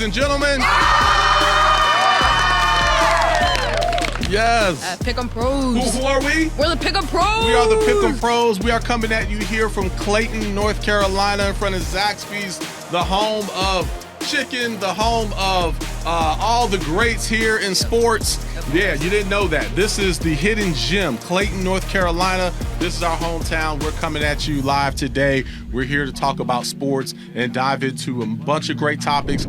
ladies and gentlemen. Yes. Pick'em Pros. Who are we? We're the Pick'em Pros. We are the Pick'em Pros. We are coming at you here from Clayton, North Carolina, in front of Zaxby's, the home of chicken, the home of all the greats here in sports. Yeah, you didn't know that. This is the hidden gem, Clayton, North Carolina. This is our hometown. We're coming at you live today. We're here to talk about sports and dive into a bunch of great topics.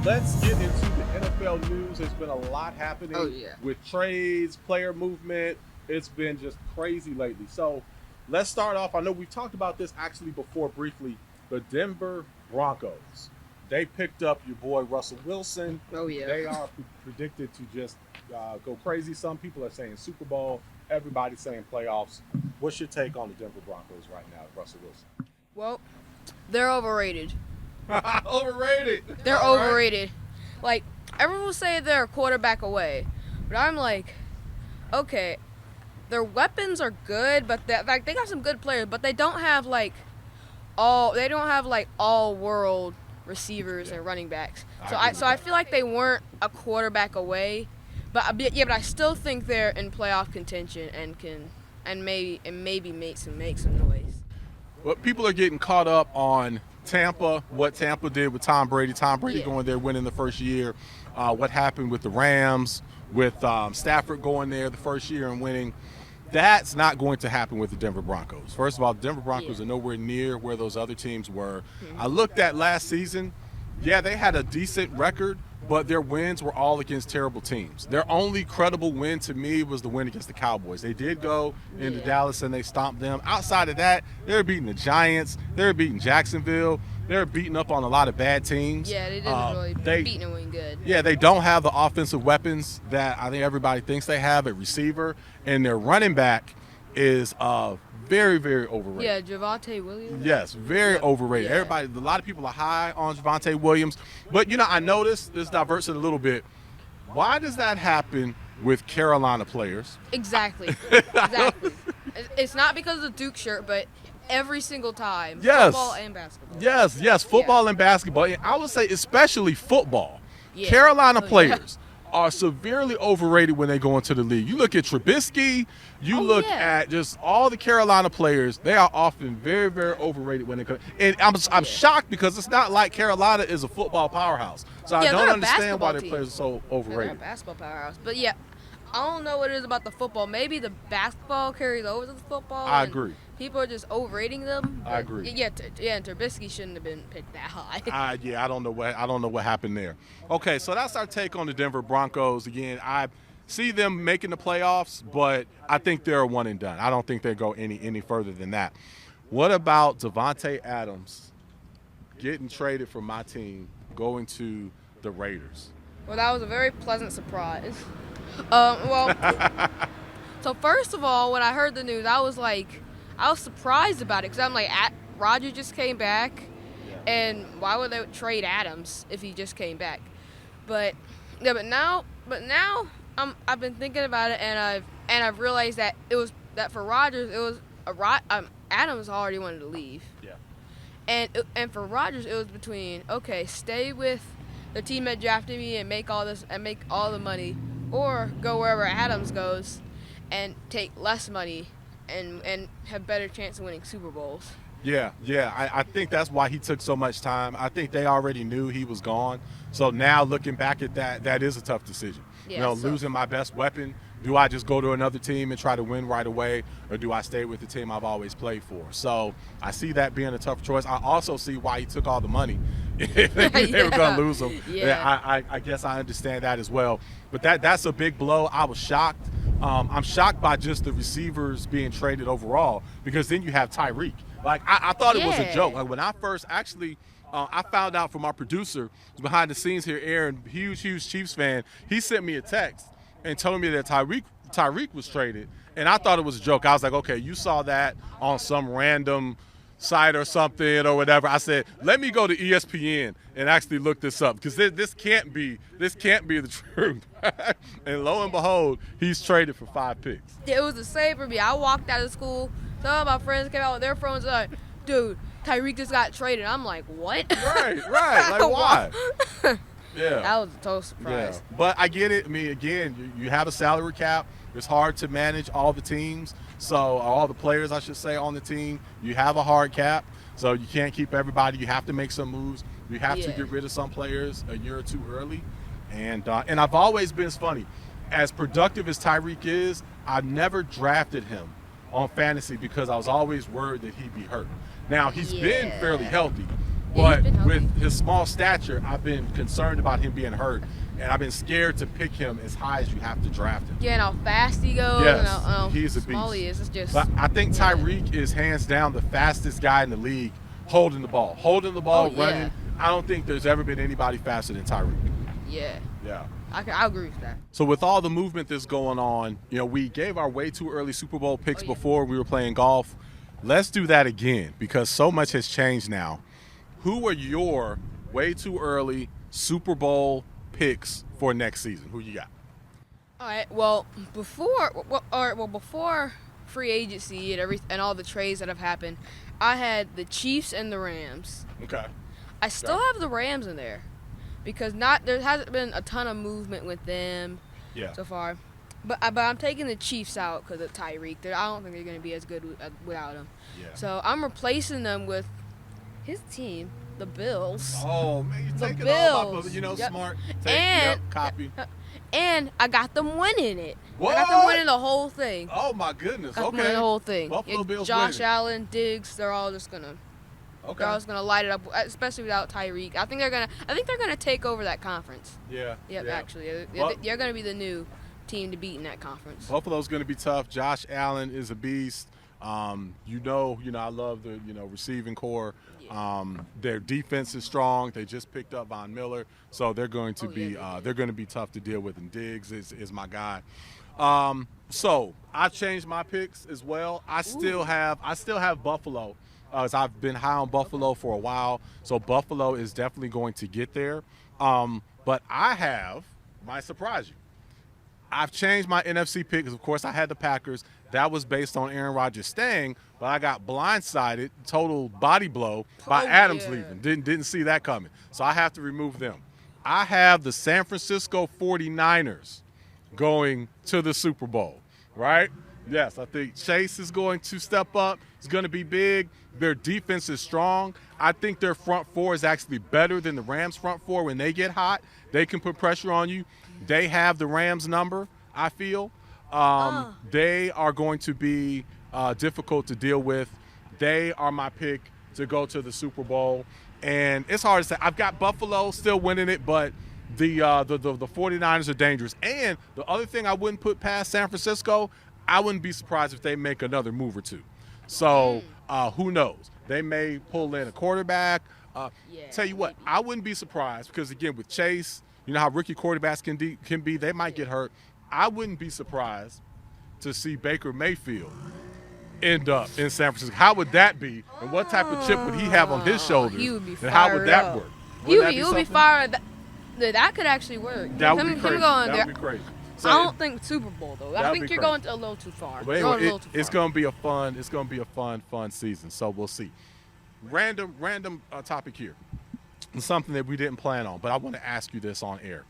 Let's get into the NFL news. There's been a lot happening with trades, player movement. It's been just crazy lately. So let's start off. I know we've talked about this actually before briefly. The Denver Broncos. They picked up your boy Russell Wilson. Oh, yeah. They are predicted to just go crazy. Some people are saying Super Bowl. Everybody's saying playoffs. What's your take on the Denver Broncos right now, Russell Wilson? Well, they're overrated. Overrated. They're overrated. Like, everyone will say they're a quarterback away. But I'm like, okay, their weapons are good, but they got some good players, but they don't have all world receivers and running backs. So I feel like they weren't a quarterback away. But I still think they're in playoff contention and maybe make some noise. Well, people are getting caught up on Tampa, what Tampa did with Tom Brady. Tom Brady going there, winning the first year. What happened with the Rams, with Stafford going there the first year and winning. That's not going to happen with the Denver Broncos. First of all, the Denver Broncos are nowhere near where those other teams were. I looked at last season. Yeah, they had a decent record, but their wins were all against terrible teams. Their only credible win to me was the win against the Cowboys. They did go into Dallas and they stomped them. Outside of that, they were beating the Giants. They were beating Jacksonville. They were beating up on a lot of bad teams. Yeah, they didn't really beat anyone good. Yeah, they don't have the offensive weapons that I think everybody thinks they have at receiver. And their running back is very, very overrated. Yeah, Davante Williams. Yes, very overrated. Yeah. A lot of people are high on Davante Williams. But, I noticed, this diverts it a little bit. Why does that happen with Carolina players? Exactly. It's not because of the Duke shirt, but every single time. Yes. Football and basketball. Yes, football and basketball. And I would say especially football. Yeah. Carolina players are severely overrated when they go into the league. You look at Trubisky, at just all the Carolina players, they are often very, very overrated when they come. And I'm shocked because it's not like Carolina is a football powerhouse. So I don't understand why their players are so overrated. They're a basketball powerhouse. But yeah, I don't know what it is about the football. Maybe the basketball carries over to the football. I agree. People are just overrating them. I agree. Yeah, and Trubisky shouldn't have been picked that high. I don't know what happened there. Okay, so that's our take on the Denver Broncos. Again, I see them making the playoffs, but I think they're a one and done. I don't think they go any further than that. What about Davante Adams getting traded from my team, going to the Raiders? Well, that was a very pleasant surprise. So first of all, when I heard the news, I was surprised about it because I'm like, Rodgers just came back, and why would they trade Adams if he just came back? But now I've been thinking about it, and I've realized that for Rodgers it was Adams already wanted to leave. Yeah. And for Rodgers it was between stay with the team that drafted me and make all the money, or go wherever Adams goes and take less money and have better chance of winning Super Bowls. Yeah. I think that's why he took so much time. I think they already knew he was gone. So now looking back at that is a tough decision. Yeah, losing my best weapon. Do I just go to another team and try to win right away, or do I stay with the team I've always played for? So I see that being a tough choice. I also see why he took all the money. They were going to lose him. Yeah. I guess I understand that as well. But that's a big blow. I was shocked. I'm shocked by just the receivers being traded overall, because then you have Tyreek. I thought it was a joke. When I first I found out from our producer who's behind the scenes here, Aaron, huge Chiefs fan. He sent me a text and told me that Tyreek was traded, and I thought it was a joke. I was like, okay, you saw that on some random site or something or whatever. I said, let me go to ESPN and actually look this up, because this can't be the truth. And lo and behold, he's traded for 5 picks. It was the same for me. I walked out of school some of my friends came out with their phones like, dude, Tyreek just got traded. I'm like, what? Right. Like, why? Yeah. That was a total surprise. Yeah. But I get it. I mean, again, you have a salary cap. It's hard to manage all the teams. So all the players, I should say, on the team. You have a hard cap. So you can't keep everybody. You have to make some moves. You have to get rid of some players a year or two early. And I've always been, it's funny, as productive as Tyreek is, I've never drafted him on fantasy because I was always worried that he'd be hurt. Now, he's been fairly healthy, but with his small stature, I've been concerned about him being hurt, and I've been scared to pick him as high as you have to draft him. Yeah, and how fast he goes. Yes, and how he's a beast. small he is. It's just, but I think Tyreek is hands down the fastest guy in the league holding the ball. Running. I don't think there's ever been anybody faster than Tyreek. Yeah. Yeah. I agree with that. So with all the movement that's going on, we gave our way too early Super Bowl picks before we were playing golf. Let's do that again because so much has changed now. Who are your way too early Super Bowl picks for next season? Who you got? All right. Well, before free agency and all the trades that have happened, I had the Chiefs and the Rams. Okay. I still have the Rams in there because there hasn't been a ton of movement with them so far. But I'm taking the Chiefs out because of Tyreek. I don't think they're going to be as good without him. Yeah. So I'm replacing them with his team, the Bills. Oh, man, you're taking all my, smart. Copy. And I got them winning it. What? I got them winning the whole thing. Oh, my goodness. Got them winning the whole thing. Buffalo Bills Josh winning. Allen, Diggs, they're all just going to. Okay. They're always gonna light it up, especially without Tyreek. I think they're gonna take over that conference. Yeah. Yep, yeah. Actually, they're gonna be the new team to beat in that conference. Buffalo's gonna be tough. Josh Allen is a beast. I love the receiving core. Yeah. Their defense is strong. They just picked up Von Miller, so they're going to they're going to be tough to deal with. And Diggs is my guy. So I changed my picks as well. I still have Buffalo. As I've been high on Buffalo for a while, so Buffalo is definitely going to get there. But might surprise you. I've changed my NFC pick because, of course, I had the Packers. That was based on Aaron Rodgers staying, but I got blindsided, total body blow by Adams leaving. Didn't see that coming, so I have to remove them. I have the San Francisco 49ers going to the Super Bowl, right? Yes, I think Chase is going to step up. It's going to be big. Their defense is strong. I think their front four is actually better than the Rams' front four. When they get hot, they can put pressure on you. They have the Rams' number, I feel. They are going to be difficult to deal with. They are my pick to go to the Super Bowl. And it's hard to say. I've got Buffalo still winning it, but the 49ers are dangerous. And the other thing I wouldn't put past San Francisco, I wouldn't be surprised if they make another move or two. So who knows? They may pull in a quarterback. Tell you what, I wouldn't be surprised because, again, with Chase, you know how rookie quarterbacks can be. They might get hurt. I wouldn't be surprised to see Baker Mayfield end up in San Francisco. How would that be? And what type of chip would he have on his shoulders? He would be fired and how would that work? He would be fired. That could actually work. That would be crazy. That would be crazy. So I don't think Super Bowl though. I think you're going a little too far. But anyway, it's going to be a fun season. So we'll see. Random topic here. It's something that we didn't plan on, but I want to ask you this on air.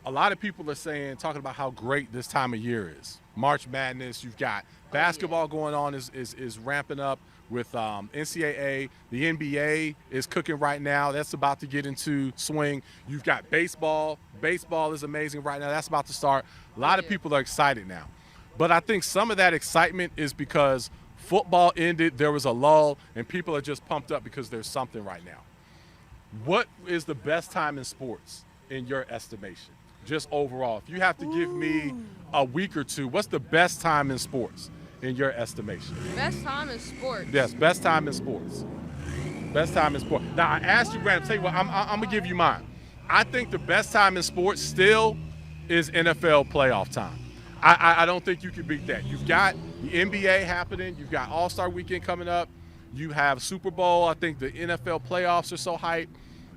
A lot of people are talking about how great this time of year is. March Madness, you've got basketball going on is ramping up with NCAA. The NBA is cooking right now. That's about to get into swing. You've got baseball. Baseball is amazing right now. That's about to start. A lot of people are excited now. But I think some of that excitement is because football ended, there was a lull, and people are just pumped up because there's something right now. What is the best time in sports in your estimation? Just overall. If you have to give me a week or two, what's the best time in sports in your estimation? Best time in sports? Yes, best time in sports. Best time in sports. Now, I asked you, Brandon, tell you what, I'm going to give you mine. I think the best time in sports still is NFL playoff time. I don't think you can beat that. You've got the NBA happening. You've got All-Star Weekend coming up. You have Super Bowl. I think the NFL playoffs are so hyped.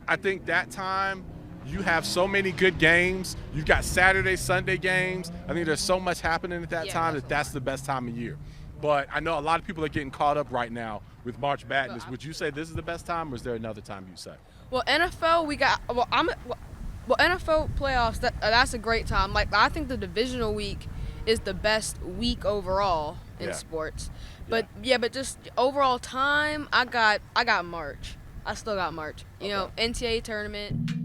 I think that time you have so many good games. You've got Saturday, Sunday games. I think there's so much happening at that time that's the best time of year. But I know a lot of people are getting caught up right now with March Madness. But Would you say this is the best time, or is there another time you say? Well, NFL, we got. Well, NFL playoffs. That's a great time. Like, I think the divisional week is the best week overall in Yeah. sports. But but just overall time, I got March. I still got March. You know, NCAA tournament.